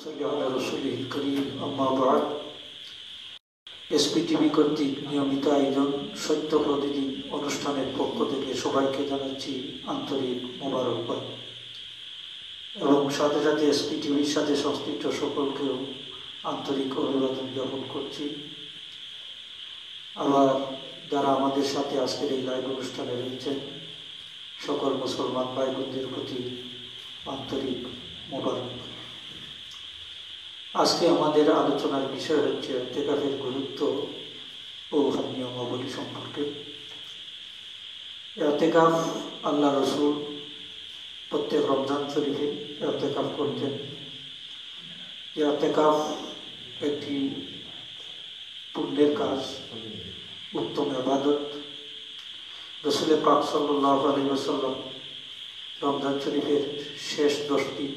صلی علی رسوله الکریم اما بعد এসপিটিভি কর্তৃক নিয়মিত আয়োজন সত্য প্রতিদিন অনুষ্ঠানের পক্ষ থেকে সবাইকে জানাচ্ছি আন্তরিক মোবারকবাদ এবং সাথে সাথে এসপিটিভির সাথে সংশ্লিষ্ট সকলকেও আন্তরিক অভিবাদন জ্ঞাপন করছি। আবার যারা আমাদের সাথে আজকের এই লাইভ অনুষ্ঠানে রয়েছেন সকল মুসলমান ভাই বোনদের প্রতি আন্তরিক মোবারকবাদ। আজকে আমাদের আলোচনার বিষয় হচ্ছে ইতিকাফের গুরুত্ব ও নিয়মাবলী সম্পর্কে। ইতিকাফ আল্লাহ রসুল প্রত্যেক রমজান শরীফে ইতিকাফ করতেন। ইতিকাফ একটি পুণ্যের কাজ, উত্তম ইবাদত। রসুল পাক সাল্লাল্লাহু আলাইহি ওয়াসাল্লাম রমজান শরীফের শেষ 10 দিন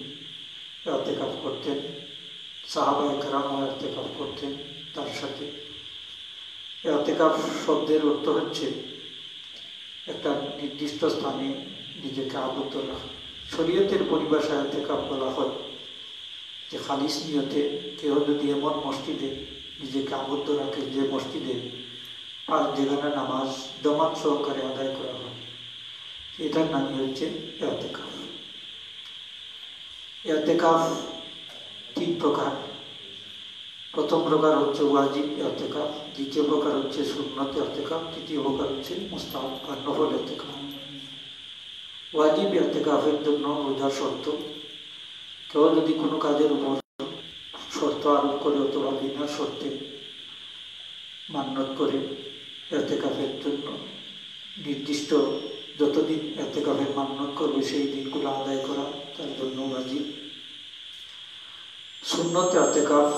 ইতিকাফ করতেন। সাহাবায়ে কেরামও ইতিকাফ করতেন তার সাথে। ইতিকাফ শব্দের অর্থ হচ্ছে একটা নির্দিষ্ট স্থানে নিজেকে আবদ্ধ রাখা। শরীয়তের পরিভাষায় ইতিকাফ বলা হয় যে খালিস নিয়তে কেউ যদি এমন মসজিদে নিজেকে আবদ্ধ রাখে যে মসজিদে আর যেখানে নামাজ জামাত সহকারে আদায় করা হয়, এটার নামই হচ্ছে ইতিকাফ। ইতিকাফ 3 প্রকার। প্রথম প্রকার হচ্ছে ওয়াজিব ইতিকাফ, দ্বিতীয় প্রকার হচ্ছে সুন্নত ইতিকাফ, তৃতীয় প্রকার হচ্ছে মুস্তাহাব বা নফল ইতিকাফ। ওয়াজিব ইতিকাফের জন্য রোজা শর্ত। কেউ যদি কোনো কাজের উপর শর্ত আরোপ করে অথবা বিনা শর্তে মান্যত করে ইতিকাফের জন্য নির্দিষ্ট যতদিন ইতিকাফের মান্যত করবে সেই দিনগুলো আদায় করা তার জন্য ওয়াজিব। সুন্নত ইতিকাফ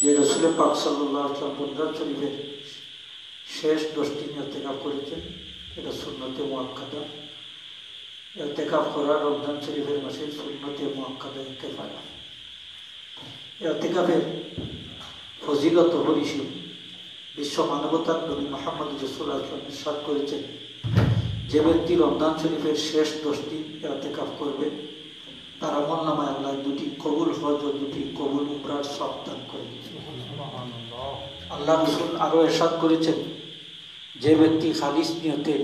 যে রসুল পাক সাল্লাল্লাহু আলাইহি ওয়াসাল্লাম রমজান শরীফের শেষ 10 দিন ইতিকাফ করেছেন, এটা সুন্নতে মুআক্কাদা। ইতিকাফ করা রমজান শরীফের মাসে সুন্নতে মুআক্কাদা কিফায়া। ইতিকাফের ফজিলত পরিসীম বিশ্ব মানবতার নবী মুহাম্মদ রাসূলুল্লাহ সাল্লাল্লাহু আলাইহি ওয়াসাল্লাম ইরশাদ করেছেন, যে ব্যক্তি রমজান শরীফের শেষ 10 দিন ইতিকাফ করবে তার আমলনামায় আল্লাহ 2টি কবুল হজ ও 2টি কবুল উমরার সওয়াব দান করেন। আল্লাহ রাসূল আরও ইরশাদ করেছেন, যে ব্যক্তি খালিস নিয়তে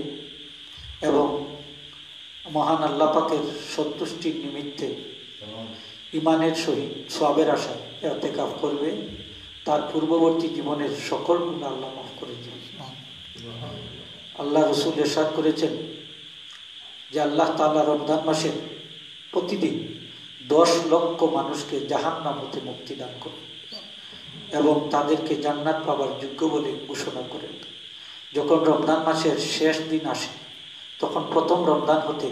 এবং মহান আল্লাহ পাকের সন্তুষ্টির নিমিত্তে ঈমানের সহিত সওয়াবের আশায় ইতিকাফ করবে তার পূর্ববর্তী জীবনের সকল গুনাহ আল্লাহ মাফ করে দেন। আল্লাহ রাসূল ইরশাদ করেছেন যে আল্লাহ তাআলা রমজান মাসে প্রতিদিন 10 লক্ষ মানুষকে জাহান্নাম হতে মুক্তি দান করেন এবং তাদেরকে জান্নাত পাবার যোগ্য বলে ঘোষণা করেন। যখন রমজান মাসের শেষ দিন আসে তখন প্রথম রমজান হতে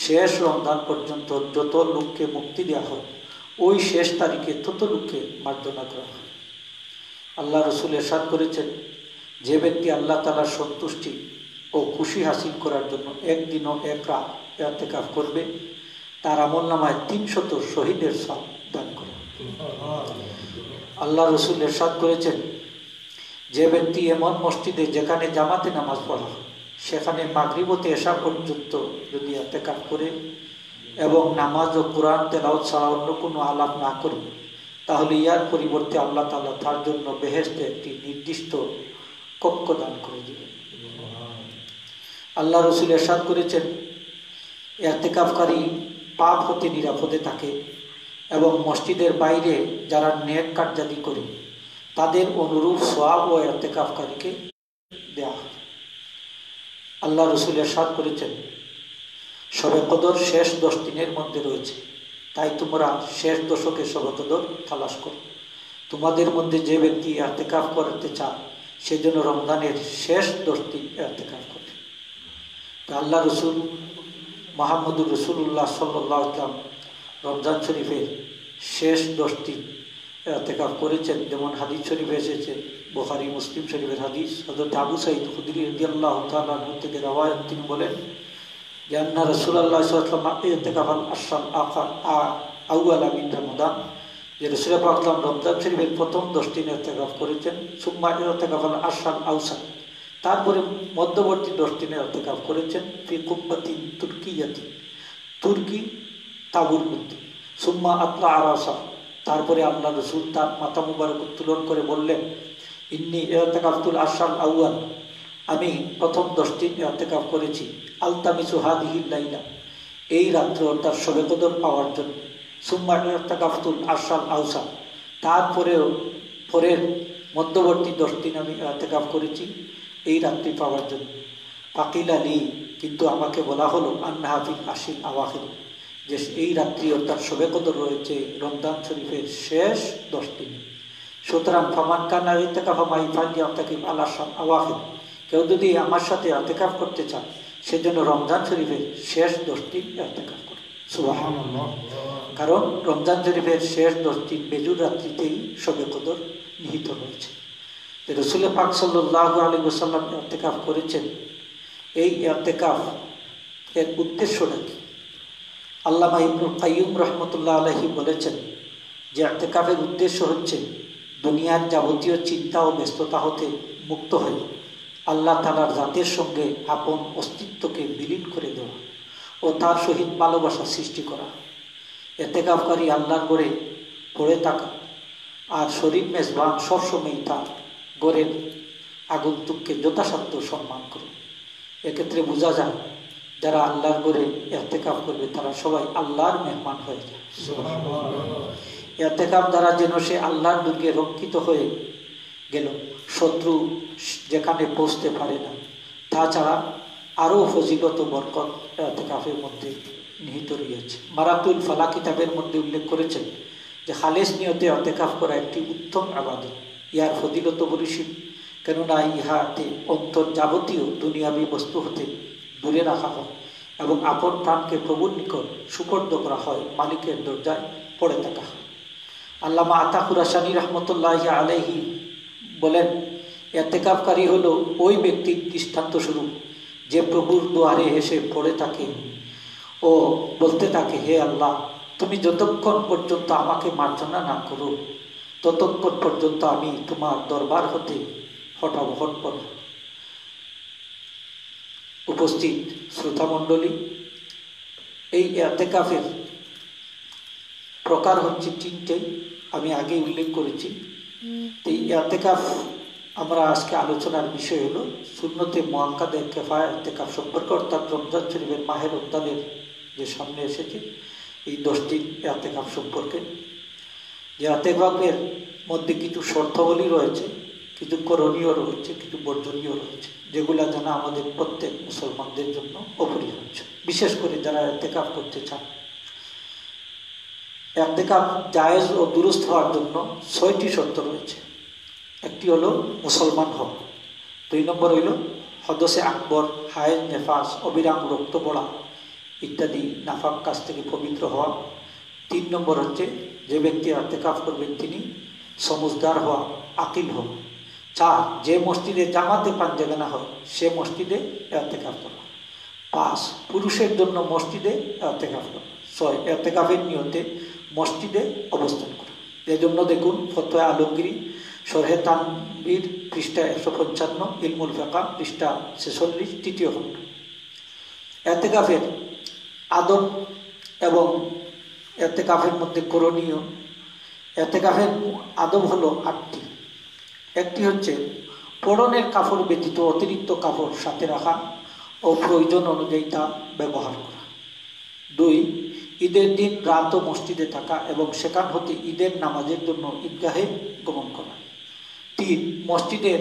শেষ রমজান পর্যন্ত যত লোককে মুক্তি দেওয়া হয় ওই শেষ তারিখে তত লোককে মার্জনা করা হয়। আল্লাহ রাসূল ইরশাদ করেছেন, যে ব্যক্তি আল্লাহ তাআলার সন্তুষ্টি ও খুশি হাসিল করার জন্য একদিনও এক রাত ইতিকাফ করবে তার আমলনামায় 300 শহীদের সওয়াব দান করে। আল্লাহ রাসূল ইরশাদ করেছেন, যে ব্যক্তি এমন মসজিদে যেখানে জামাতে নামাজ পড়া হয় সেখানে মাগরিব হতে এশা পর্যন্ত যদি ইতিকাফ করে এবং নামাজ ও কোরআন তেলাওয়াত ছাড়া অন্য কোনো আলাপ না করে তাহলে ইয়ার পরিবর্তে আল্লাহ তাআলা তার জন্য বেহেশতে একটি নির্দিষ্ট কক্ষ দান করে দিবেন। আল্লাহ রাসূল ইরশাদ করেছেন, ইতিকাফকারী পাপ হতে নিরাপদে থাকে এবং মসজিদের বাইরে যারা নেক কার্যাদি করে তাদের অনুরূপ সওয়াব ও ইতিকাফকারীকে দেয়া হয়। আল্লাহ রাসূল ইরশাদ করেছেন, শবে কদর শেষ 10 দিনের মধ্যে রয়েছে, তাই তোমরা শেষ দশকে শবে কদর তালাশ করো। তোমাদের মধ্যে যে ব্যক্তি ইতিকাফ করতে চায় সেজন্য রমজানের শেষ 10 দিন ইতিকাফ করে। আল্লাহ রাসূল মুহাম্মদুর রাসূলুল্লাহ সাল্লাল্লাহু আলাইহি ওয়াসাল্লাম রমজান শরীফের শেষ 10 দিন ইতিকাফ করেছেন। যেমন হাদিস শরীফে এসেছে, বুখারী মুসলিম শরীফের হাদিস, হযরত আবু সাঈদ খুদরী রাদিয়াল্লাহু তাআলা আনহু থেকে রওয়ায়াত, তিনি বলেন যে আন্না রাসূলুল্লাহ সাল্লাল্লাহু আলাইহি ওয়াসাল্লাম ইতিকাফাল আশরাল আউয়ালা মিন রমাদান, যে রাসূল পাক রমজান শরীফের প্রথম 10 দিন ইতিকাফ করেছেন। সুম্মা ইতিকাফাল আশরাল আওসাত, তারপরে মধ্যবর্তী 10 দিনে ইতিকাফ করেছেন। ফি কুব্বাতিন তুর্কিয়াতি, তুর্কি তাবুর মধ্যে। সুম্মা আতলা আরাসা, তারপরে আল্লাহ রসুল তার মাথা মুবারক উত্তোলন করে বললেন, ইন্নি ইরতিকাফতুল আশরাল আউয়াল, আমি প্রথম 10 দিন ইরতিকাফ করেছি, আলতামিসু হাদিহিল লাইলা, এই রাত্র অর্থাৎ শবে কদর পাওয়ার জন্য। সুম্মা ইরতিকাফতুল আশরাল আউসাত, তারপরেও পরের মধ্যবর্তী 10 দিন আমি ইরতিকাফ করেছি এই রাত্রি পাওয়ার জন্য। ফাকিল আলী, কিন্তু আমাকে বলা হলো আন্নাহা ফিল আশিল আওয়াখির, যে এই রাত্রি অর্থাৎ শবে কদর রয়েছে রমজান শরীফের শেষ 10 দিনে। সুতরাং ফামান কানা ইরতিকাফা মাই ফালইরতাকিব আল আশরাল আওয়াখির, কেউ যদি আমার সাথে ইরতিকাফ করতে চান সেজন্য রমজান শরীফের শেষ 10 দিন ইরতিকাফ করে। সুবহানাল্লাহ। কারণ রমজান শরীফের শেষ 10 দিন বেজুর রাত্রিতেই শবে কদর নিহিত রয়েছে। রাসূল পাক সাল্লাল্লাহু আলাইহি ওয়াসাল্লাম ইরতিকাফ করেছেন, এই ইরতিকাফ এর উদ্দেশ্যটা কি? আল্লামা ইবনুল কাইয়্যিম রাহমাতুল্লাহ আলাইহি বলেছেন যে ইরতিকাফের উদ্দেশ্য হচ্ছে দুনিয়ার যাবতীয় চিন্তা ও ব্যস্ততা হতে মুক্ত হয়ে আল্লাহ তাআলার জাতের সঙ্গে আপন অস্তিত্বকে বিলীন করে দেওয়া ও তার সহিত ভালোবাসা সৃষ্টি করা। ইরতিকাফকারী আল্লাহর ঘরে পড়ে থাকা আর শরীর মেজবান সবসময় তার ঘরের আগন্তুককে যথাসাধ্য সম্মান করে। এক্ষেত্রে বোঝা যায় যারা আল্লাহর ঘরে ইরতিকাফ করবে তারা সবাই আল্লাহর মেহমান হয়ে যায়। ইরতিকাফ দ্বারা যেন সে আল্লাহর দুর্গে রক্ষিত হয়ে গেল, শত্রু যেখানে পৌঁছতে পারে না। তাছাড়া আরও ফজিলত বরকত ইরতিকাফের মধ্যে নিহিত রয়েছে। মারাতুল ফালাহ কিতাবের মধ্যে উল্লেখ করেছেন যে খালেস নিয়তে ইরতিকাফ করা একটি উত্তম ইবাদত। ইয়ার ফজিলত পরিসীম, কেননা ইহাতে অন্তর যাবতীয় দুনিয়াবী বস্তু হতে দূরে রাখা হয় এবং আপন প্রাণকে প্রভুর নিকট সুপর্দ করা হয়, মালিকের দরজায় পড়ে থাকা হয়। আল্লামা আতা খুরাসানী রহমতুল্লাহি আলাইহি বলেন, ইরতিকাফকারী হলো ওই ব্যক্তির দৃষ্টান্ত স্বরূপ যে প্রভুর দুয়ারে এসে পড়ে থাকে ও বলতে থাকে, হে আল্লাহ, তুমি যতক্ষণ পর্যন্ত আমাকে মার্জনা না করো ততক্ষণ পর্যন্ত আমি তোমার দরবার হতে হটাবো হটব না। উপস্থিত শ্রোতামণ্ডলী, এই ইরতিকাফের প্রকার হচ্ছে 3টে, আমি আগে উল্লেখ করেছি। এই ইরতিকাফ আমরা আজকে আলোচনার বিষয় হলো সুন্নতে মুআক্কাদে কিফায়া ইরতিকাফ সম্পর্কে, অর্থাৎ রমজান শরীফের মাহে রমজানের যে সামনে এসেছে এই 10 দিন ইরতিকাফ সম্পর্কে। যে ইরতিকাফের মধ্যে কিছু শর্তাবলী রয়েছে, কিছু করণীয় রয়েছে, কিছু বর্জনীয় রয়েছে, যেগুলা জানা আমাদের প্রত্যেক মুসলমানদের জন্য অপরিহার্য, বিশেষ করে যারা ইরতিকাফ করতে চান। ইরতিকাফ জায়েজ ও দুরুস্ত হওয়ার জন্য 6টি শর্ত রয়েছে। একটি হলো মুসলমান হওয়া, 2 নম্বর হইল হদসে আকবর, হায়েজ, নেফাস, অবিরাম রক্ত পড়া ইত্যাদি নাফাক কাজ থেকে পবিত্র হওয়া। 3 নম্বর হচ্ছে যে ব্যক্তি ইরতিকাফ করবেন তিনি সমজদার হওয়া, আকিল হওয়া। 4, যে মসজিদে জামাতে পাঞ্জাবেনা হয় সে মসজিদে ইরতিকাফ করা। 5, পুরুষের জন্য মসজিদে ইরতিকাফ করা। 6, ইরতিকাফের নিয়তে মসজিদে অবস্থান করা। এজন্য দেখুন ফতোয়া আলমগীরি শরহে তানবীর পৃষ্ঠা 155, ইলমুল ফিকহ পৃষ্ঠা 46, 3য় খণ্ড। ইরতিকাফের আদব এবং ইরতিকাফের মধ্যে করণীয়। ইরতিকাফের আদব হলো 8টি। একটি হচ্ছে পরনের কাপড় ব্যতীত অতিরিক্ত কাপড় সাথে রাখা ও প্রয়োজন অনুযায়ী তা ব্যবহার করা। 2, ঈদের দিন রাত মসজিদে থাকা এবং সেখান হতে ঈদের নামাজের জন্য ঈদগাহে গমন করা। 3, মসজিদের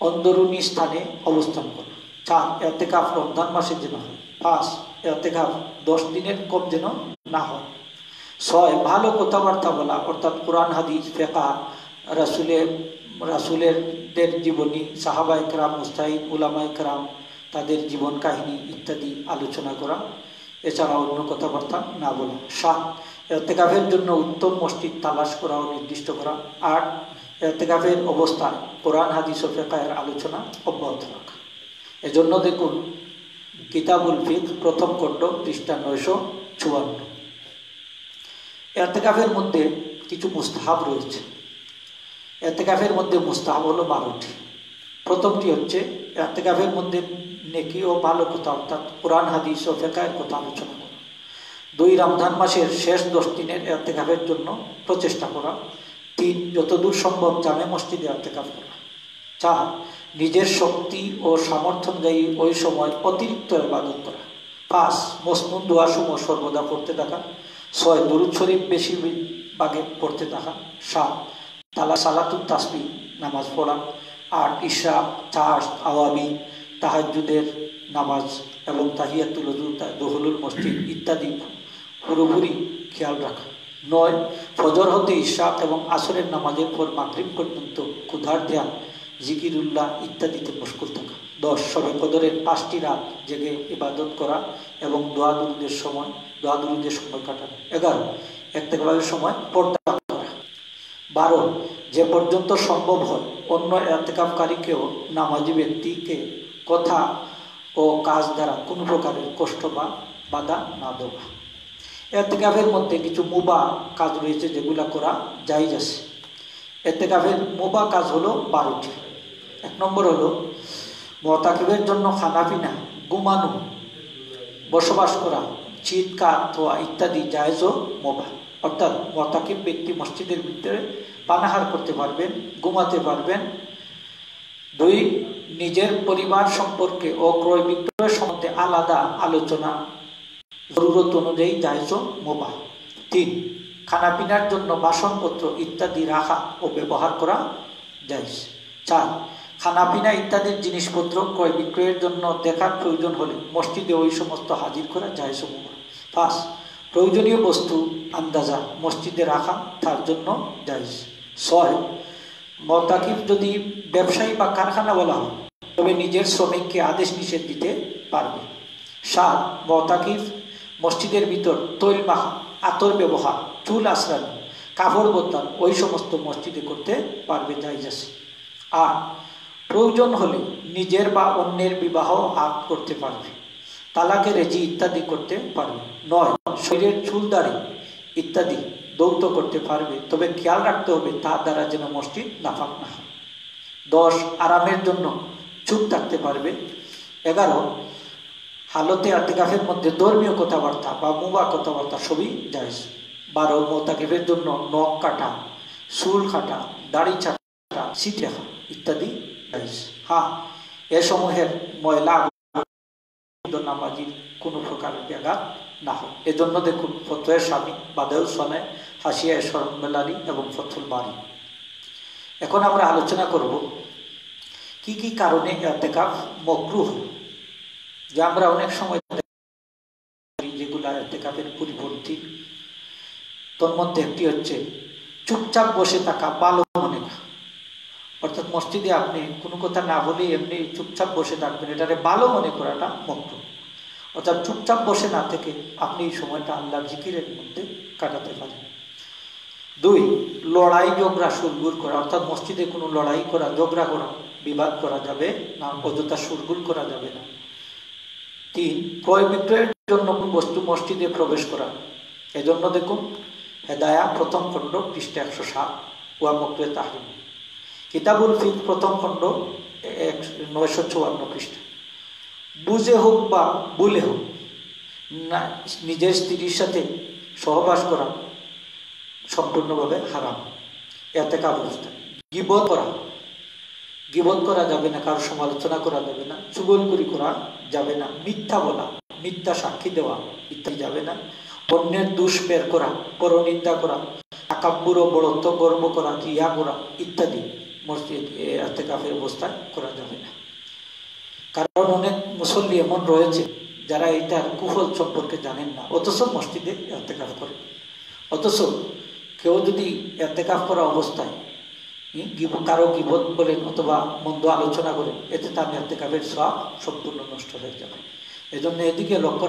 অন্দরুনি স্থানে অবস্থান করা। 4, ইরতিকাফ রমজান মাসে যেন হয়। 5, ইরতিকাফ 10 দিনের কম যেন না হয়। 6, ভালো কথাবার্তা বলা, অর্থাৎ কোরআন, হাদিস, ফিকহ, রাসূলের জীবনী, সাহাবায়ে কেরাম, মুজতাহিদ, উলামায়ে কেরাম তাদের জীবন কাহিনী ইত্যাদি আলোচনা করা, এছাড়া অন্য কথাবার্তা না বলা। 7, ইরতিকাফের জন্য উত্তম মসজিদ তালাশ করা ও নির্দিষ্ট করা। 8, ইরতিকাফের অবস্থায় কোরআন, হাদিস ও ফিকহের আলোচনা অব্যাহত রাখা। এজন্য দেখুন কিতাবুল ফিকহ প্রথম খণ্ড পৃষ্ঠা 954। ইরতিকাফের মধ্যে কিছু মুস্তাহাব রয়েছে। ইরতিকাফের মধ্যে মুস্তাহাব হলো 12টি। প্রথমটি হচ্ছে ইরতিকাফের মধ্যে নেকি ও ভালো কথা, অর্থাৎ কোরআন, হাদিস ও ফিকহের কথা আলোচনা করা। 2 রমজান মাসের শেষ 10 দিনের ইতিকাফের জন্য প্রচেষ্টা করা। 3 যতদূর সম্ভব জামে মসজিদে ইতিকাফ করা। 4 নিজের শক্তি ও সামর্থ্য অনুযায়ী ওই সময় অতিরিক্ত ইবাদত করা। 5 মসনুন দোয়া সমূহ সর্বদা পড়তে থাকা। 6 দুরূদ শরীফ বেশি ভাগে পড়তে থাকা। 7 সালাতুত তাসবিহ নামাজ পড়া। 8 ইশা, চাষ, আওয়াবি, তাহাজ্জুদের নামাজ এবং তাহিয়াতুল ওযু, দুহুলুল মসজিদ ইত্যাদি পুরোপুরি খেয়াল রাখা। 9 ফজর হতে ইশা এবং আসরের নামাজের পর মাগরিব পর্যন্ত ক্ষুধার ধ্যান, জিকিরুল্লাহ ইত্যাদিতে মশগুল থাকা। 10 শবে কদরের 5টি রাত জেগে ইবাদত করা এবং দোয়া দুরুদের সময় কাটানো। 11 ইতিকাফের সময় পর্দা করা। 12 যে পর্যন্ত সম্ভব হয় অন্য ইতিকাফকারীকেও নামাজি ব্যক্তিকে কথা ও কাজ দ্বারা কোনো প্রকারের কষ্ট বা বাধা না দেওয়া। ইতিকাফের মধ্যে কিছু মুবাহ কাজ রয়েছে যেগুলা করা জায়েজ আছে। ইতিকাফের মুবাহ কাজ হলো 12টি। 1 নম্বর হলো মুতাকিবের জন্য খানাপিনা, ঘুমানো, বসবাস করা, চিৎকার ধোয়া ইত্যাদি জায়েজ ও মুবাহ। অর্থাৎ মুতাকিব ব্যক্তি মসজিদের ভিতরে পানাহার করতে পারবেন, ঘুমাতে পারবেন। 2 নিজের পরিবার সম্পর্কে ও ক্রয় বিক্রয় সম্বন্ধে আলাদা আলোচনা জরুরত অনুযায়ী জায়েজ ও মুবাহ। 3 খানাপিনার জন্য বাসনপত্র ইত্যাদি রাখা ও ব্যবহার করা জায়েজ। 4 খানাপিনা ইত্যাদির জিনিসপত্র ক্রয় বিক্রয়ের জন্য দেখার প্রয়োজন হলে মসজিদে ওই সমস্ত হাজির করা জায়েজ ও মুবাহ। 5 প্রয়োজনীয় বস্তু আন্দাজা মসজিদে রাখা তার জন্য জায়েজ। 6 মুতাকিব যদি ব্যবসায়ী বা কারখানা বলা হয় তবে নিজের শ্রমিককে আদেশ নিষেধ দিতে পারবে। 7 মুতাকিব মসজিদের ভিতর তৈল মাখা, আতর ব্যবহার, চুল আঁচড়ানো, কাপড় বদলান ওই সমস্ত মসজিদে করতে পারবে, জায়েজ আছে। 8 প্রয়োজন হলে নিজের বা অন্যের বিবাহ আদ করতে পারবে, তালাকে রেজি ইত্যাদি করতে পারবে। 9 শরীরের চুল দাড়ি ইত্যাদি দৌত করতে পারবে, তবে খেয়াল রাখতে হবে তার দ্বারা যেন মসজিদ নাপাক না হয়। 10 আরামের জন্য চুপ থাকতে পারবে। 11 হালতে ইতিকাফের মধ্যে ধর্মীয় কথাবার্তা বা মুবাহ কথাবার্তা সবই জায়েজ। 12 মুতাকিবের জন্য নখ কাটা, চুল কাটা, দাড়ি ছাটা, সিটে ইত্যাদি জায়েজ। এ সমূহের ময়লা নামাজির কোনো প্রকারের ব্যাঘাত না হয়। এজন্য দেখুন ফতোয়ে স্বামী, বাদাউল সনে, হাসিয়া শরমেলানি এবং ফতুল বারি। এখন আমরা আলোচনা করব কি কি কারণে ইতিকাফ মাকরুহ, যে আমরা অনেক সময় যেগুলা ইতিকাফের পরিপন্থী। তোর মধ্যে একটি হচ্ছে চুপচাপ বসে থাকা, ভালো মনে করা। অর্থাৎ মসজিদে আপনি কোনো কথা না বলে এমনি চুপচাপ বসে থাকবেন, এটারে ভালো মনে করাটা মাকরুহ। অর্থাৎ চুপচাপ বসে না থেকে আপনি এই সময়টা আল্লাহর জিকিরের মধ্যে কাটাতে পারেন। 2 লড়াই ঝগড়া সুরগুল করা, অর্থাৎ মসজিদে কোনো লড়াই করা, ঝগড়া করা, বিবাদ করা যাবে না, অযথা সুরগুল করা যাবে না। 3 ক্রয় বিক্রয়ের জন্য কোন বস্তু মসজিদে প্রবেশ করা। এজন্য দেখুন হেদায়া 1ম খণ্ড পৃষ্ঠা 107, ওয়া মাকরুহ তাহরিম। কিতাবুল ফিক 1ম খণ্ড 954 পৃষ্ঠা। বুঝে হোক বা ভুলে হোক না নিজের স্ত্রীর সাথে সহবাস করা সম্পূর্ণভাবে হারাম ইতিকাফ অবস্থায়। গীবত করা যাবে না, কারোর সমালোচনা করা যাবে না, চুগলখড়ি করা যাবে না, মিথ্যা বলা, মিথ্যা সাক্ষী দেওয়া ইত্যাদি যাবে না, অন্যের দোষ বের করা, পরনিন্দা করা, তাকাব্বুর ও বড়ত্ব গর্ব করা, রিয়া করা ইত্যাদি মসজিদ ইতিকাফের অবস্থায় করা যাবে না। কারণ অনেক মুসল্লি এমন রয়েছে যারা এটার কুফল সম্পর্কে জানেন না, অথচ মসজিদে ইতিকাফ করে। অথচ কেউ যদি ইতিকাফ করা অবস্থায় কারো গীবত বলেন অথবা মন্দ আলোচনা করেন, এতে তার ইতিকাফের সওয়াব সম্পূর্ণ নষ্ট হয়ে যাবে। এজন্য এদিকে লক্ষ্য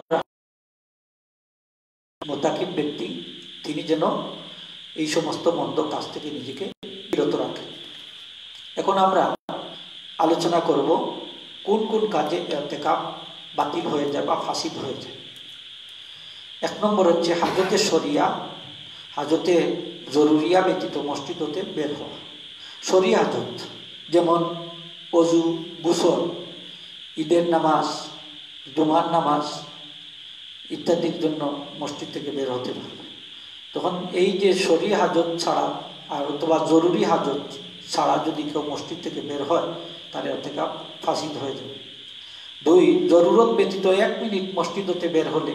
মুতাকিব ব্যক্তি তিনি যেন এই সমস্ত মন্দ কাজ থেকে নিজেকে বিরত রাখেন। এখন আমরা আলোচনা করব কোন কোন কাজে ইতিকাফ বাতিল হয়ে যায় বা ফাসিদ হয়ে যায়। 1 নম্বর হচ্ছে হাজতে শরিয়া, হাজতে জরুরিয়া ব্যতীত মসজিদ হতে বের হওয়া। শরিয়া হাজত যেমন অজু, গোসল, ঈদের নামাজ, জুমার নামাজ ইত্যাদির জন্য মসজিদ থেকে বের হতে পারবে। তখন এই যে শরী হাজত ছাড়া আর অথবা জরুরি হাজত ছাড়া যদি কেউ মসজিদ থেকে বের হয় তাহলে এতেকাফ ফাসিদ হয়ে যাবে। 2, জরুরত ব্যতীত 1 মিনিট মসজিদ হতে বের হলে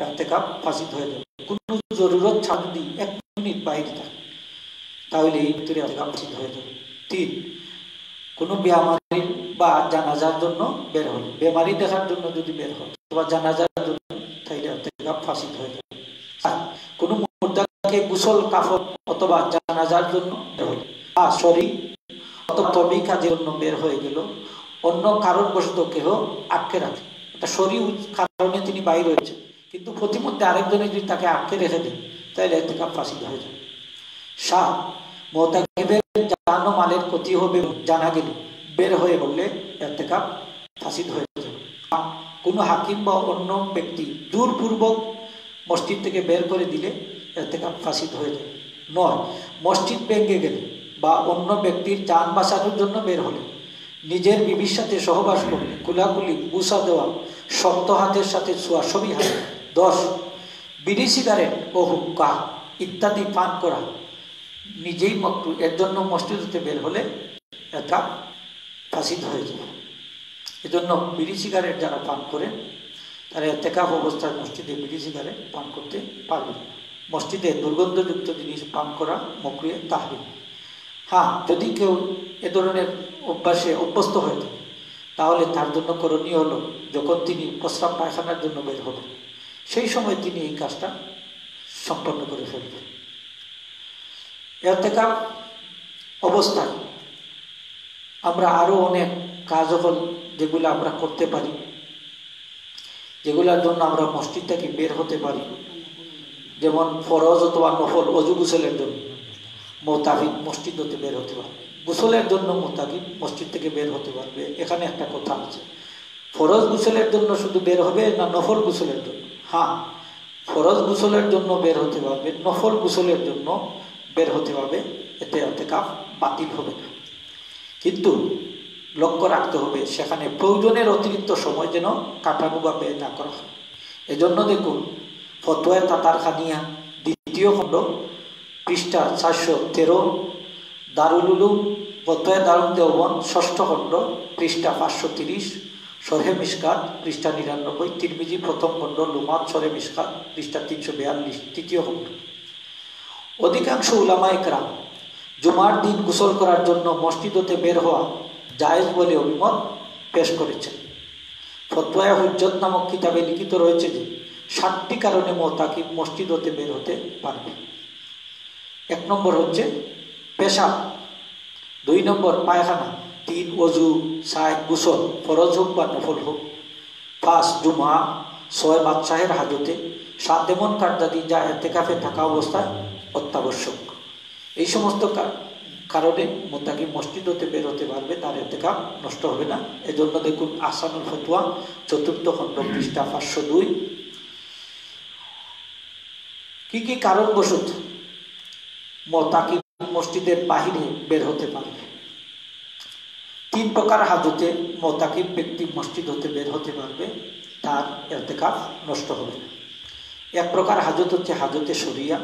এতেকাফ ফাসিদ হয়ে যাবে। কোনো জরুরত ছাড়া যদি 1 মিনিট বাইরে থাকে তাহলে এই ভিতরে এতেকাফ ফাসিদ হয়ে যাবে। 3, কোনো বেমারি বা জানাজার জন্য বের হল, বেমারি দেখার জন্য যদি বের হয় অথবা জানাজার জন্য তাহলে এতেকাফ ফাসিদ হয়ে যাবে। 4, কোনো মুর্দাকে গোসল কাফন অথবা জানাজার জন্য বের হল বা শরীর অথবা তবিক কাজের জন্য বের হয়ে গেল, অন্য কারণবশত কেহ আটকে রাখে, এটা শরীর কারণে তিনি বাইর হয়েছে কিন্তু প্রতিমধ্যে আরেকজনে যদি তাকে আটকে রেখে দেন তাহলে এতেকাফ ফাসিদ হয়ে যাবে। 7, মুতাকিবের জান ও মালের ক্ষতি হবে জানা গেলে বের হয়ে বললে এতেকাফ ফাসিদ হয়ে যাবে। কোনো হাকিম বা অন্য ব্যক্তি জোরপূর্বক মসজিদ থেকে বের করে দিলে এতেকাফ ফাসিদ হয়ে যাবে। 9, মসজিদ ভেঙে গেলে বা অন্য ব্যক্তির যান বাঁচানোর জন্য বের হলে, নিজের বিবির সাথে সহবাস করলে, কুলাকুলি, বুসা দেওয়া, শক্ত হাতের সাথে ছোঁয়া সবই হাতে। 10, বিড়ি, সিগারেট ও হুক্কা ইত্যাদি পান করা নিজেই মাকরুহ, এর জন্য মসজিদ হতে বের হলে এটা ফাসিদ হয়ে যাবে। এজন্য বিড়ি সিগারেট যারা পান করেন তারা এতেকাফ অবস্থায় মসজিদে বিড়ি সিগারেট পান করতে পারবে। মসজিদে দুর্গন্ধযুক্ত জিনিস পান করা মাকরুহ তাহরিম। হ্যাঁ, যদি কেউ এ ধরনের অভ্যাসে অভ্যস্ত হয়ে থাকে তাহলে তার জন্য করণীয় হলো যখন তিনি প্রস্রাব পায়খানার জন্য বের হবেন সেই সময় তিনি এই কাজটা সম্পন্ন করে ফেলবেন। ইতিকাফ অবস্থায় আমরা আরো অনেক কাজ হল যেগুলো আমরা করতে পারি, যেগুলোর জন্য আমরা মসজিদ থেকে বের হতে পারি, যেমন ফরজ অথবা নফল অজু গোসলের জন্য মুতাকিব মসজিদ হতে বের হতে পারবে, গোসলের জন্য মুতাকিব মসজিদ থেকে বের হতে পারবে। এখানে একটা কথা আছে, ফরজ গোসলের জন্য শুধু বের হবে না নফল গোসলের জন্য? হ্যাঁ, ফরজ গোসলের জন্য বের হতে পারবে, নফল গোসলের জন্য বের হতে পারবে, এতে ইতিকাফ বাতিল হবে না। কিন্তু লক্ষ্য রাখতে হবে সেখানে প্রয়োজনের অতিরিক্ত সময় যেন কাটানো বা ব্যয় না করা হয়। এজন্য দেখুন ফতোয়া তাতারখানিয়া 2য় খণ্ড পৃষ্ঠা 413, দারুল উলুম ফতোয়া দারুল দেওবন্দ 6ষ্ঠ খণ্ড পৃষ্ঠা 530, শরহে মিশকাত পৃষ্ঠা 99, তিরমিজি 1ম খণ্ড লুমাত শরহে মিশকাত পৃষ্ঠা 342, 3য় খণ্ড। অধিকাংশ উলামায়ে কেরাম জুমার দিন গোসল করার জন্য মসজিদ হতে বের হওয়া জায়েজ বলে অভিমত পেশ করেছেন। ফতোয়া হুজ্জত নামক কিতাবে লিখিত রয়েছে যে 7টি কারণে মুতাকিব মসজিদ হতে বের হতে পারবে। 1 নম্বর হচ্ছে পেশাব, 2 নম্বর পায়খানা, 3 ওযু, 4 গোসল ফরজ হোক বা নফল হোক, 5 জুমা, 6 বাদশাহের হাজতে, 7 এমন কার্যাদি যা ইতিকাফে থাকা অবস্থায় অত্যাবশ্যক। এই সমস্ত কারণে মুতাকিব মসজিদ হতে বের হতে পারবে, তার ইতিকাফ নষ্ট হবে না। এজন্য দেখুন আহসানুল ফতোয়া 4র্থ খণ্ড পৃষ্ঠা 502। কি কি কারণবশত মুতাকিব মসজিদের বাহিরে বের হতে পারবে? 3 প্রকার হাজতে মুতাকিব ব্যক্তি মসজিদ হতে বের হতে পারবে, তার ইতিকাফ নষ্ট হবে না। 1 প্রকার হাজত হচ্ছে হাজতে শরিয়া,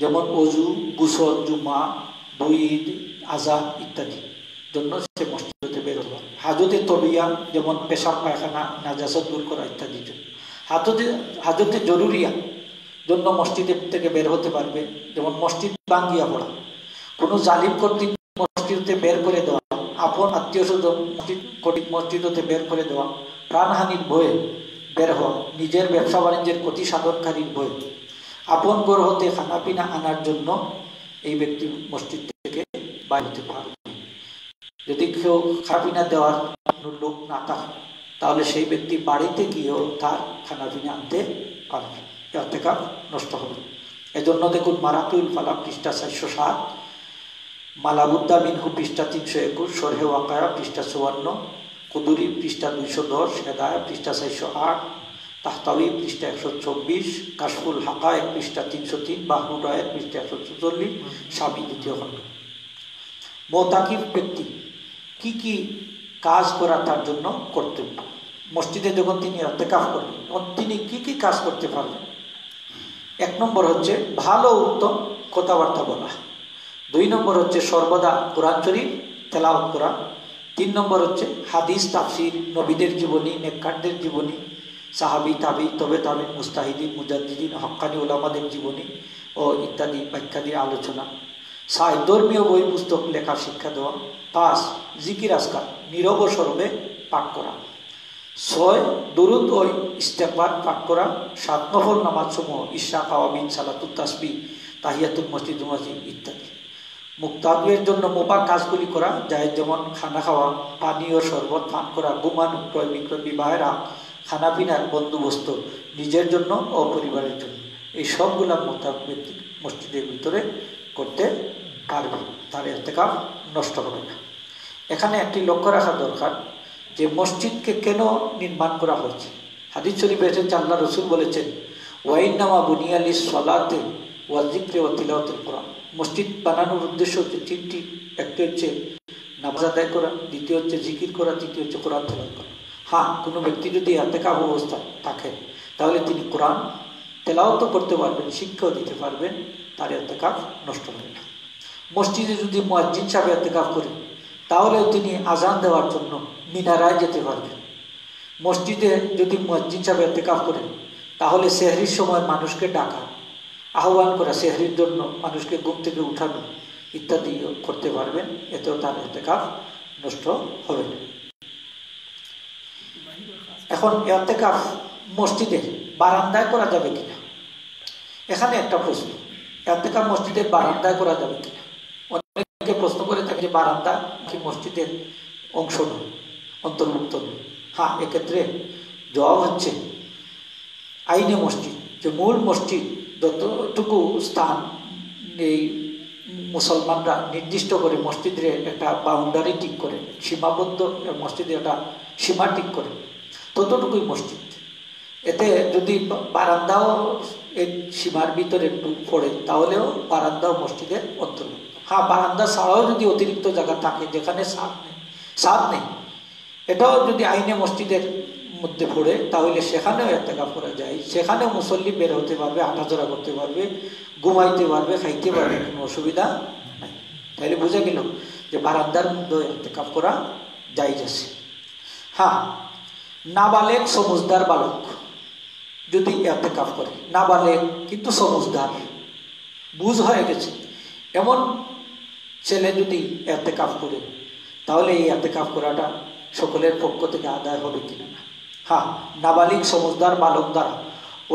যেমন ওযু, গোসল, জুমা, 2 ঈদ, আযান ইত্যাদি জন্য সে মসজিদ হতে বের হতে পারবে। হাজতে তবিয়া যেমন পেশাব পায়খানা, নাজাসত দূর করা ইত্যাদির জন্য। হাজতে জরুরিয়া জন্য মসজিদ থেকে বের হতে পারবে, যেমন মসজিদ ভাঙ্গিয়া পড়া, কোনো জালিম কর্তৃক মসজিদ হতে বের করে দেওয়া, আপন আত্মীয় স্বজন মসজিদ হতে বের করে দেওয়া, প্রাণহানির ভয়ে বের হওয়া, নিজের ব্যবসা বাণিজ্যের ক্ষতি সাধনকারীর ভয়ে, আপন ঘর হতে খানাপিনা আনার জন্য এই ব্যক্তি মসজিদ থেকে বাইরে হতে পারবে। যদি কেউ খানাপিনা দেওয়ার লোক না থাকে তাহলে সেই ব্যক্তি বাড়িতে গিয়েও তার খানাপিনা আনতে পারবে, ইতিকাফ নষ্ট হবে। এজন্য দেখুন মারাতুল ফালাক পৃষ্ঠা 407, মালাবুদ্দা মিনহু পৃষ্ঠা 321, শরহে ওয়াকায়া পৃষ্ঠা 54, কুদুরি পৃষ্ঠা 210, হেদায়া পৃষ্ঠা 408, তাহতাউই পৃষ্ঠা 124, কাশফুল হাকায়েক পৃষ্ঠা 303, বাহরুল রায়েত পৃষ্ঠা 144, স্বামী 2য় খণ্ড। মুতাকিব ব্যক্তি কি কি কাজ করা তার জন্য কর্তব্য? মসজিদে যখন তিনি ইতিকাফ করবেন তখন তিনি কি কি কাজ করতে পারবেন? 1 নম্বর হচ্ছে ভালো উত্তম কথাবার্তা বলা। 2 নম্বর হচ্ছে সর্বদা কোরআন শরীফ তেলাওয়াত করা। 3 নম্বর হচ্ছে হাদিস তাফসির, নবীদের জীবনী, নেককারদের জীবনী, সাহাবী তাবি তবে তাবি মুস্তাহিদিন মুজাদ্দিদিন হক্কানি উলামাদের জীবনী ও ইত্যাদি ব্যাখ্যাদি আলোচনা। ধর্মীয় বই পুস্তক লেখা শিক্ষা দেওয়া। 5 জিকির আজকার নীরব স্বরূপে পাঠ করা। 6 দুরুদ ও ইস্তেগফার পাঠ করা। 7 নফল নামাজ সমূহ ইশা, আওয়ামিন, সালাতুত তাসবিহ, তাহিয়াতুল মসজিদ ইত্যাদি। মুক্তাবির জন্য মোবাক কাজগুলি করা যায়, যেমন খানা খাওয়া, পানি ও শরবত পান করা, ঘুমানো, ক্রয় বিক্রয়, বিবাহের খানা পিনার বন্দোবস্ত নিজের জন্য ও পরিবারের জন্য। এই সবগুলা মোতাবেক মসজিদের ভিতরে করতে পারবে, তার ইতিকাফ নষ্ট হবে না। এখানে একটি লক্ষ্য রাখা দরকার যে মসজিদকে কেন নির্মাণ করা হয়েছে। হাদিস শরীফে এসেছে আল্লাহ রসুল বলেছেন, ওয়াইন্নামা বুনিয়ালিস সলাতে ওয়া যিকরি ওয়া তিলাওয়াতিল কোরআন। মসজিদ বানানোর উদ্দেশ্য হচ্ছে 3টি। একটি হচ্ছে নামাজ আদায় করা, দ্বিতীয় হচ্ছে জিকির করা, তৃতীয় হচ্ছে কোরআন তেলাওয়াত করা। হ্যাঁ, কোনো ব্যক্তি যদি ইতিকাফ অবস্থায় থাকেন তাহলে তিনি কোরআন তেলাওয়াতও করতে পারবেন, শিক্ষাও দিতে পারবেন, তার ইতিকাফ নষ্ট হবে না। মসজিদে যদি মুয়াজ্জিন সাহেব ইতিকাফ করেন তাহলেও তিনি আজান দেওয়ার জন্য মিনারায় যেতে পারবেন। মসজিদে যদি মুয়াজ্জিন সাহেব ইতিকাফ করেন তাহলে সেহরির সময় মানুষকে ডাকা, আহ্বান করা, সেহরির জন্য মানুষকে ঘুম থেকে উঠানো ইত্যাদি করতে পারবেন, এতেও তার ইতিকাফ নষ্ট হবে না। এখন ইতিকাফ মসজিদে বারান্দায় করা যাবে কিনা, এখানে একটা প্রশ্ন। ইতিকাফ মসজিদের বারান্দায় করা যাবে কিনা? অনেকে প্রশ্ন করে থাকে যে বারান্দা কি মসজিদের অংশ নয়, অন্তর্ভুক্ত নয়। হ্যাঁ, এক্ষেত্রে জবাব হচ্ছে আইনে মসজিদ, যে মূল মসজিদ যতটুকু স্থান এই মুসলমানরা নির্দিষ্ট করে মসজিদের একটা বাউন্ডারি ঠিক করে, সীমাবদ্ধ মসজিদের একটা সীমা ঠিক করে, ততটুকুই মসজিদ। এতে যদি বারান্দাও এই সীমার ভিতরে পড়ে তাহলেও বারান্দাও মসজিদের অন্তর্ভুক্ত। হ্যাঁ, বারান্দা ছাড়াও যদি অতিরিক্ত জায়গা থাকে যেখানে ছাদ নেই, এটাও যদি আইনে মসজিদের মধ্যে পড়ে তাহলে সেখানেও ইতিকাফ করা যায়। সেখানেও মুসল্লি বের হতে পারবে, হাঁটাচলা করতে পারবে, ঘুমাইতে পারবে, খাইতে পারবে, কোনো অসুবিধা নাই। তাহলে বুঝে গেল যে বারান্দার মধ্যে ইতিকাফ করা জায়েজ আছে। হ্যাঁ, নাবালেগ সমজদার বালক যদি ইতিকাফ করে, নাবালেগ কিন্তু সমজদার, বুঝ হয়ে গেছে, এমন ছেলে যদি ইতিকাফ করে তাহলে এই ইতিকাফ করাটা সকলের পক্ষ থেকে আদায় হবে কিনা না? হ্যাঁ, নাবালিগ সমজদার বালক দ্বারা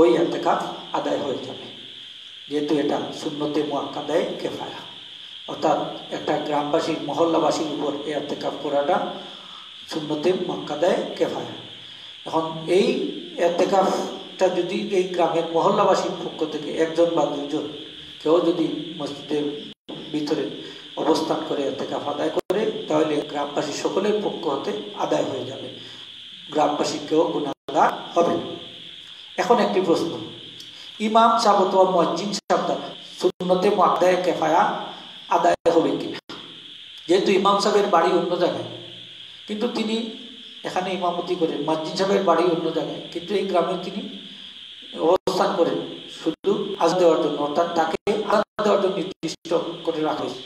ওই ইতিকাফ আদায় হয়ে যাবে, যেহেতু এটা সুন্নতে মুআক্কাদায়ে কিফায়া, অর্থাৎ একটা গ্রামবাসীর মহল্লাবাসীর উপর এই ইতিকাফ করাটা সুন্নতে মুআক্কাদায়ে কিফায়া। এখন এই ইতিকাফটা যদি এই গ্রামের মহল্লাবাসীর পক্ষ থেকে একজন বা দুইজন কেউ যদি মসজিদের ভিতরে অবস্থান করে ইতিকাফ আদায় করে তাহলে গ্রামবাসী সকলের পক্ষ হতে আদায় হয়ে যাবে, গ্রামবাসী কেউ গুনাহগার হবে। এখন একটি প্রশ্ন, ইমাম সাহেব অথবা মুয়াজ্জিন সাহেব দ্বারা সুন্নতে মুআক্কাদায়ে কিফায়া আদায় হবে কিনা? যেহেতু ইমাম সাহেবের বাড়ি অন্য জায়গায় কিন্তু তিনি এখানে ইমামতি করেন, মুয়াজ্জিন সাহেবের বাড়ি অন্য জায়গায় কিন্তু এই গ্রামে তিনি অবস্থান করেন শুধু আযান দেওয়ার জন্য, অর্থাৎ তাকে আযান দেওয়ার জন্য নির্দিষ্ট করে রাখা হয়েছে।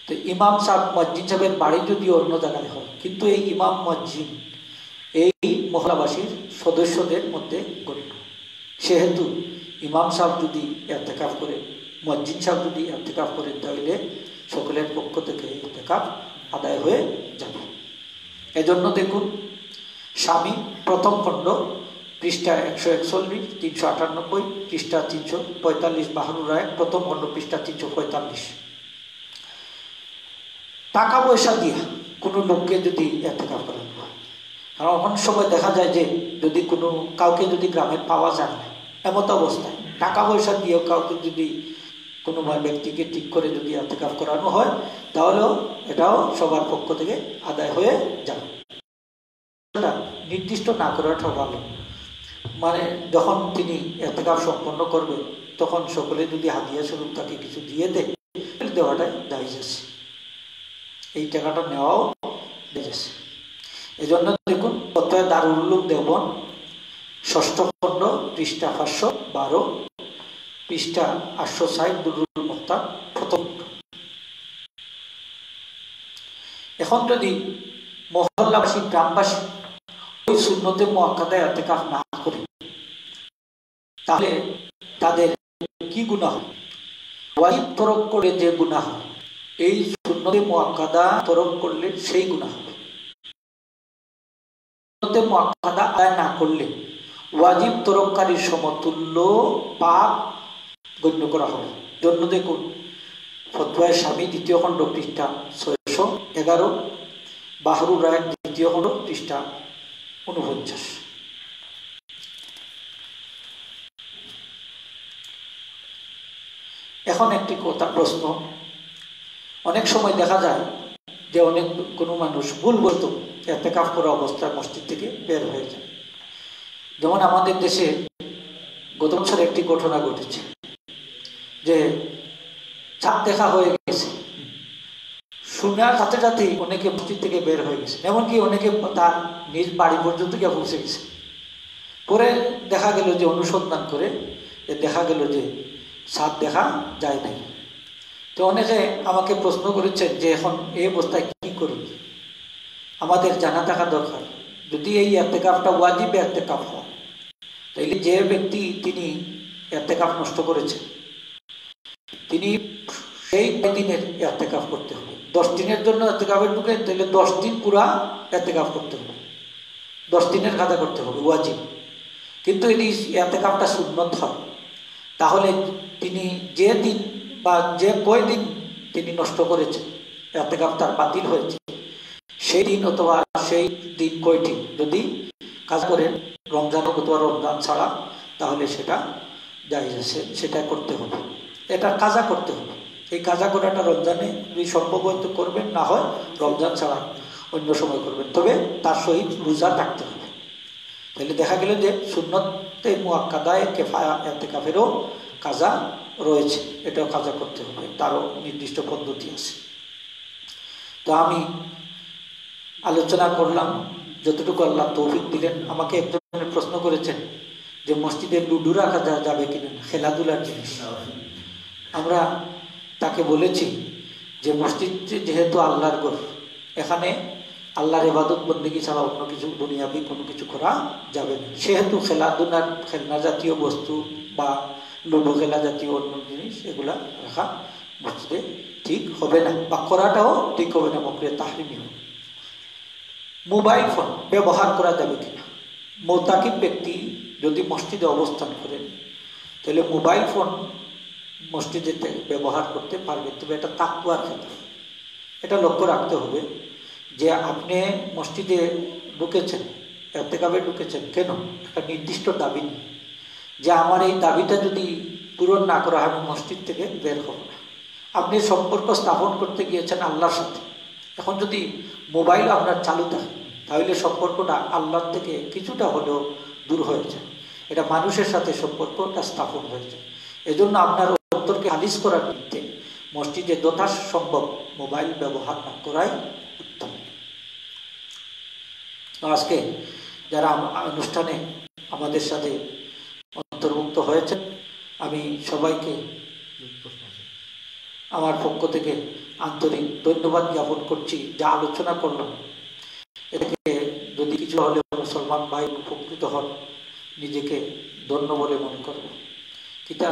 তো ইমাম সাহেব মুয়াজ্জিন সাহেবের বাড়ি যদি অন্য জায়গায় হয় কিন্তু এই ইমাম মুয়াজ্জিন এই মহল্লাবাসীর সদস্যদের মধ্যে গণ্য, সেহেতু ইমাম সাহেব যদি ইতিকাফ করে, মুয়াজ্জিন সাহেব যদি ইতিকাফ করেন তাহলে সকলের পক্ষ থেকে ইতিকাফ আদায় হয়ে যাবে। এজন্য দেখুন স্বামী প্রথম খণ্ড পৃষ্ঠা 141, 398, পৃষ্ঠা 345, বাহারুর রায় প্রথম খণ্ড পৃষ্ঠা 345। টাকা পয়সা দিয়ে কোনো লোককে যদি ইতিকাফ করানো হয়, কারণ অনেক সময় দেখা যায় যে যদি কোনো কাউকে যদি গ্রামে পাওয়া যায় না, এমত অবস্থায় টাকা পয়সা দিয়েও কাউকে যদি কোনো ব্যক্তিকে ঠিক করে যদি ইতিকাফ করানো হয় তাহলেও এটাও সবার পক্ষ থেকে আদায় হয়ে যাবে। নির্দিষ্ট না করাটা ভালো, মানে যখন তিনি ইতিকাফ সম্পন্ন করবেন তখন সকলে যদি হাদিয়া স্বরূপ তাকে কিছু দিয়ে দেয় দেওয়াটা জায়েজ আছে, এই টাকাটা নেওয়াও জায়েজ আছে। এই জন্য দেখুন ফতোয়া দারুল উলুম দেওবন্দ, 6ষ্ঠ খণ্ড, পৃষ্ঠা 512, পৃষ্ঠা 860, দুরুল মুখতার, প্রথম। এখন যদি মহল্লাবাসী, গ্রামবাসী ওই সুন্নতে মুআক্কাদা ইতিকাফ না করে, তাহলে তাদের কি গুনাহ হয়? ওয়াজিব তরক করে যে গুনাহ হয়, এই সুন্নতে মুআক্কাদা তরক করলে সেই গুনাহ হবে। সুন্নতে মুআক্কাদা আদায় না করলে ওয়াজিব তরককারীর সমতুল্য পাপ গণ্য করা হবে। জন্য দেখুন ফতোয়ায়ে শামী 2য় খণ্ড, পৃষ্ঠা 611, বাহরুর রায়ের 2য় খণ্ড, পৃষ্ঠা 49। এখন একটি কথা, প্রশ্ন, অনেক সময় দেখা যায় যে কোনো মানুষ ভুলবশত ইতিকাফ করা অবস্থায় মসজিদ থেকে বের হয়ে যায়। যেমন আমাদের দেশে গত বছর একটি ঘটনা ঘটেছে যে চাঁদ দেখা হয়ে গেছে, শোনার সাথে সাথেই অনেকে মসজিদ থেকে বের হয়ে গেছে, এমনকি অনেকে তার নিজ বাড়ি পর্যন্ত গিয়ে পৌঁছে গেছে। পরে দেখা গেল যে অনুসন্ধান করে দেখা গেল যে চাঁদ দেখা যায় নাই। তো অনেকে আমাকে প্রশ্ন করেছেন যে এখন এই অবস্থায় কি করব। আমাদের জানা থাকা দরকার, যদি এই ইতিকাফটা ওয়াজিব ইতিকাফ হয়, তাইলে যে ব্যক্তি তিনি ইতিকাফ নষ্ট করেছেন, তিনি সেই দিনের ইতিকাফ করতে হবে। 10 দিনের জন্য ইতিকাফে ঢুকেন, তাহলে 10 দিন পুরা ইতিকাফ করতে হবে, 10 দিনের কাজা করতে হবে, ওয়াজিব। কিন্তু যদি ইতিকাফটা সুন্নত হয়, তাহলে তিনি যে দিন বা যে কয়দিন তিনি নষ্ট করেছেন, ইতিকাফ তার বাতিল হয়েছে, সেই দিন অথবা সেই দিন কয়টি যদি কাজ করেন রমজান অথবা রমজান ছাড়া, তাহলে সেটা জায়েজ আছে, সেটা করতে হবে, এটা কাজা করতে হবে। এই কাজা করাটা রমজানে যদি সম্ভব হয়তো করবেন, না হয় রমজান ছাড়া অন্য সময় করবেন, তবে তার সহিত রোজা রাখতে হবে। তাহলে দেখা গেল যে সুন্নতে মুআক্কাদায়ে কিফায়া ইতিকাফেরও কাজা রয়েছে, এটাও কাজা করতে হবে, তারও নির্দিষ্ট পদ্ধতি আছে। তো আমি আলোচনা করলাম যতটুকু আল্লাহ তৌফিক দিলেন। আমাকে একজনের প্রশ্ন করেছেন যে মসজিদে লুডু রাখা যাবে কিনা, খেলাধুলার জিনিস। আমরা তাকে বলেছি যে মসজিদ যেহেতু আল্লাহর ঘর, এখানে আল্লাহর ইবাদত বন্দেগী ছাড়া অন্য কিছু দুনিয়াবি কোনো কিছু করা যাবে না। সেহেতু খেলাধুলার, খেলনা জাতীয় বস্তু বা লুডো খেলা জাতীয় অন্য জিনিস এগুলা রাখা মসজিদে ঠিক হবে না, বা করাটাও ঠিক হবে না, মকরুহে তাহরিমি হবে। মোবাইল ফোন ব্যবহার করা যাবে কিনা, মুতাকিব ব্যক্তি যদি মসজিদে অবস্থান করেন, তাহলে মোবাইল ফোন মসজিদে ব্যবহার করতে পারবে, তবে এটা তাকওয়ার ক্ষেত্রে। এটা লক্ষ্য রাখতে হবে যে আপনি মসজিদে ঢুকেছেন, ইতিকাফে ঢুকেছেন, কেন একটা নির্দিষ্ট দাবি নেই যে আমার এই দাবিটা যদি পূরণ না করা হয় আমি মসজিদ থেকে বের হব না। আপনি সম্পর্ক স্থাপন করতে গিয়েছেন আল্লাহর সাথে, এখন যদি মোবাইল আপনার চালু থাকে, তাহলে সম্পর্কটা আল্লাহর থেকে কিছুটা হলেও দূর হয়ে যায়, এটা মানুষের সাথে সম্পর্কটা স্থাপন হয়ে যায়। এজন্য আপনার অন্তরকে খালিজ করার নিমিত্তে মসজিদে যথাসম্ভব মোবাইল ব্যবহার না করাই উত্তম। আজকে যারা অনুষ্ঠানে আমাদের সাথে অন্তর্ভুক্ত হয়েছে, আমি সবাইকে আমার পক্ষ থেকে আন্তরিক ধন্যবাদ জ্ঞাপন করছি। যা আলোচনা করলাম এটাকে যদি কিছু হলে মুসলমান ভাই উপকৃত হন, নিজেকে ধন্য বলে মনে করব। কিতা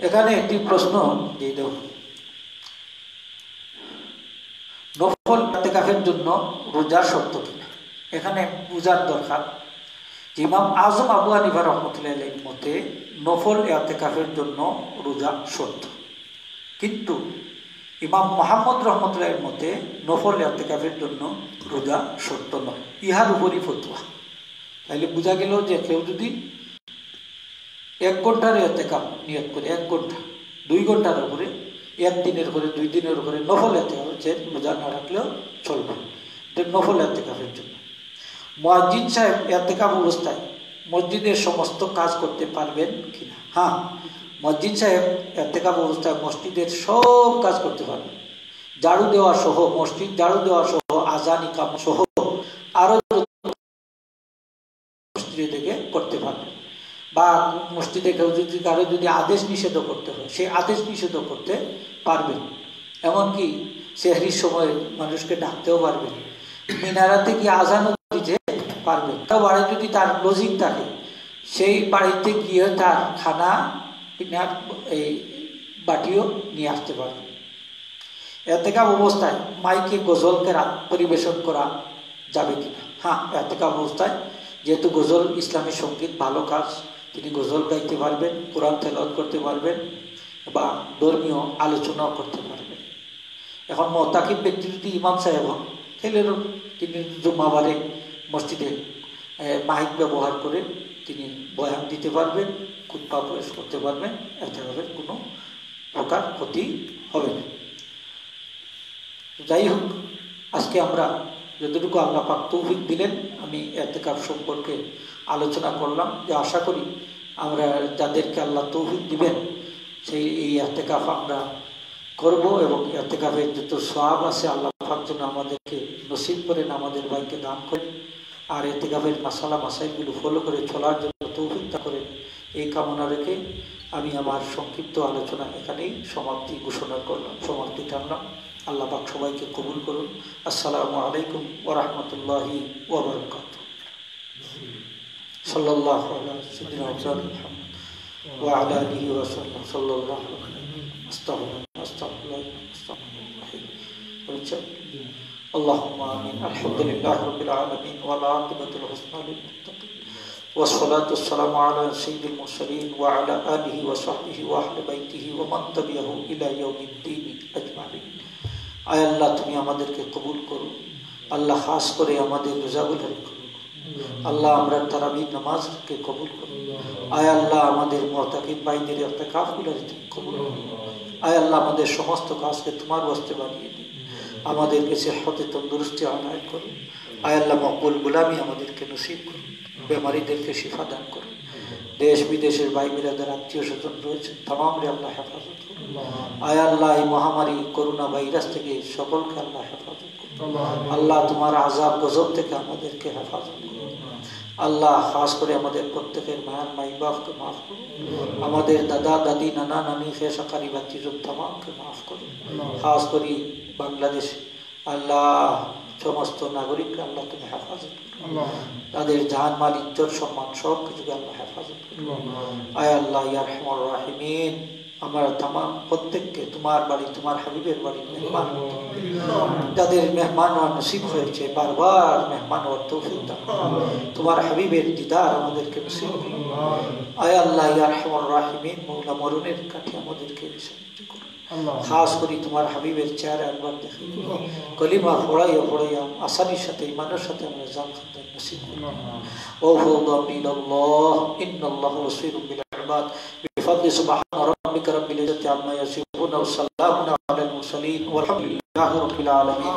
এখানে একটি প্রশ্ন দিয়ে দেব, নফল ইতিকাফের জন্য রোজার শর্ত কিনা। এখানে বুঝার দরকার যে ইমাম আজম আবু হানিফা রাহমাতুল্লাহি আলাইহির মতে নফল ইতিকাফের জন্য রোজা শর্ত, কিন্তু ইমাম মুহাম্মদ রাহমাতুল্লাহির মতে নফল ইতিকাফের জন্য রোজা শর্ত নয়, ইহার উপরই ফতোয়া। তাইলে বোঝা গেল যে কেউ যদি 1 ঘন্টার ইতিকাফ নিয়ত করে, 1 ঘন্টা 2 ঘন্টার উপরে, 1 দিনের উপরে 2 দিনের উপরে নফল ইতিকাফ, সে রোজা না রাখলেও চলবে, এটা নফল ইতিকাফের জন্য। মুয়াজ্জিন সাহেব ইতিকাফ অবস্থায় মসজিদের সমস্ত কাজ করতে পারবেন কিনা? হ্যাঁ, মুয়াজ্জিন সাহেব ইতিকাফ অবস্থায় মসজিদের সব কাজ করতে পারবেন, ঝাড়ু দেওয়া সহ, মসজিদ ঝাড়ু দেওয়া সহ, আজান ইকাম সহ আরো মসজিদে থেকে করতে পারবেন। বা মসজিদে কেউ যদি কারো যদি আদেশ নিষেধ করতে হয়, সেই আদেশ নিষেধ করতে পারবেন। এমনকি সেহরির সময় মানুষকে ডাকতেও পারবেন, মিনারাতে গিয়ে আজানও দিতে পারবেন। তাও বাড়ি যদি তার লজিক থাকে, সেই বাড়িতে গিয়ে তার খানা পিনার এই বাটিও নিয়ে আসতে পারবেন। ইতিকাফ অবস্থায় মাইকে গজল কেরাত পরিবেশন করা যাবে কিনা? হ্যাঁ, ইতিকাফ অবস্থায় যেহেতু গজল ইসলামী সঙ্গীত ভালো কাজ, তিনি গজল গাইতে পারবেন, কোরআন তেলাওয়াত করতে পারবেন বা ধর্মীয় আলোচনাও করতে পারবেন। এখন মুতাকিব ব্যক্তি যদি ইমাম সাহেব হন, তাহলে তিনি জুম্মাবারে মসজিদে মাইক ব্যবহার করে তিনি বয়ান দিতে পারবেন, খুতবা পেশ করতে পারবেন, এতে কোনো প্রকার ক্ষতি হবে না। যাই হোক, আজকে আমরা যতটুকু আল্লাহ পাক তৌফিক দিলেন, আমি ইতিকাফ সম্পর্কে আলোচনা করলাম। যে আশা করি আমরা যাদেরকে আল্লাহ তৌফিক দিবেন সেই এই ইতিকাফ আমরা করব, এবং ইতিকাফের যত সওয়াব আছে আল্লাহ পাক যেন আমাদেরকে নসিব করেন, আমাদের ভাইকে দান করেন, আর ইতিকাফের মাসালা মাসাইলগুলো ফলো করে চলার জন্য তৌফিকটা করেন, এই কামনা রেখে আমি আমার সংক্ষিপ্ত আলোচনা এখানেই সমাপ্তি ঘোষণা করলাম, সমাপ্তি টানলাম। আল্লাহ পাক সবাইকে কবুল করুন। আসসালামু আলাইকুম ওয়া রাহমাতুল্লাহি ওয়া বারাকাতুহু। সাল্লাল্লাহু আলা সাইয়্যিদিনা মুহাম্মদ ওয়া আলা আলিহি ওয়া সাল্লাম। সাল্লাল্লাহু আলাইহি আস্তাগফিরুল্লাহ। اللهم آمين. الحمد لله رب العالمين والعاقبة الحسنى للمتقين والصلاة والسلام على سيد المرسلين وعلى آله وصحبه وأهل بيته ومن تبعه إلى يوم الدين أجمعين. আয় আল্লাহ, তুমি আমাদেরকে কবুল করো আল্লাহ, খাস করে আমাদের রোজাগুলোকে কবুল করো আল্লাহ, আমরা তারাবিহ নামাজকে কবুল করো। আয় আল্লাহ, আমাদের মুতাকিব ভাইদের ইতিকাফগুলোকে তুমি কবুল করো। আয় আল্লাহ, আমাদের সমস্ত কাজকে তোমার ওয়াস্তে বানিয়ে দিও, আমাদেরকে সেহতে তন্দুরুস্তি আনায়ত করো। আয় আল্লাহ, মকবুল গুলামি আমাদেরকে নসিব করো, বেমারিদেরকে শিফা দান করো। দেশ বিদেশের ভাই বিরাদের আত্মীয় স্বজন রয়েছে তামামরে আল্লাহ হেফাজত করো। আয় আল্লাহ, এই মহামারী করোনা ভাইরাস থেকে সকলকে আল্লাহ হেফাজত করো। আল্লাহ, তোমার আযাব গজব থেকে আমাদেরকে হেফাজত করো। আল্লাহ, খাস করে আমাদের প্রত্যেকের মায়ের মাই বাপকে মাফ করো, আমাদের দাদা দাদি নানা নানি খেসাকারি বাতিজুল তামামকে মাফ করো। খাস করি বাংলাদেশ আল্লাহ সমস্ত নাগরিককে আল্লাহ তুমি হেফাজত করো, তাদের জান মাল ইজ্জত সম্মান সব কিছুকে আল্লাহ হেফাজত করো। আয় আল্লাহ ইয়া আরহামার রাহিমিন, আমার তামাম প্রত্যেককে তোমার বাড়ি তোমার হাবিবের বাড়ি মেহমান, যাদের মেহমান হওয়ার নসিব হয়েছে বারবার মেহমান হওয়ার তৌফিক দাও, তোমার হাবিবের দিদার আমাদেরকে নসিব করো। আয় আল্লাহ ইয়া আরহামার রাহিমিন, মওলা মরণের কাছে আমাদেরকে সাহায্য করো। খাস করি তোমার হাবিবের চেহারা একবার দেখে কলিমা পড়াইয়া পড়াইয়া আসানির সাথে ইমানের সাথে আমরা জান খাতে নসিব করো। ও ফাওদা বিল্লাহ ইন্নাল্লাহু বাসীরুম বিল ইবাদ বিফadli সুবহান রাব্বিকা রাব্বিল ইজ্জাতি আম্মা ইয়াসিফুন ওয়া সালামুন আলাল মুরসালিন ওয়ালহামদুলিল্লাহি রাব্বিল আলামিন।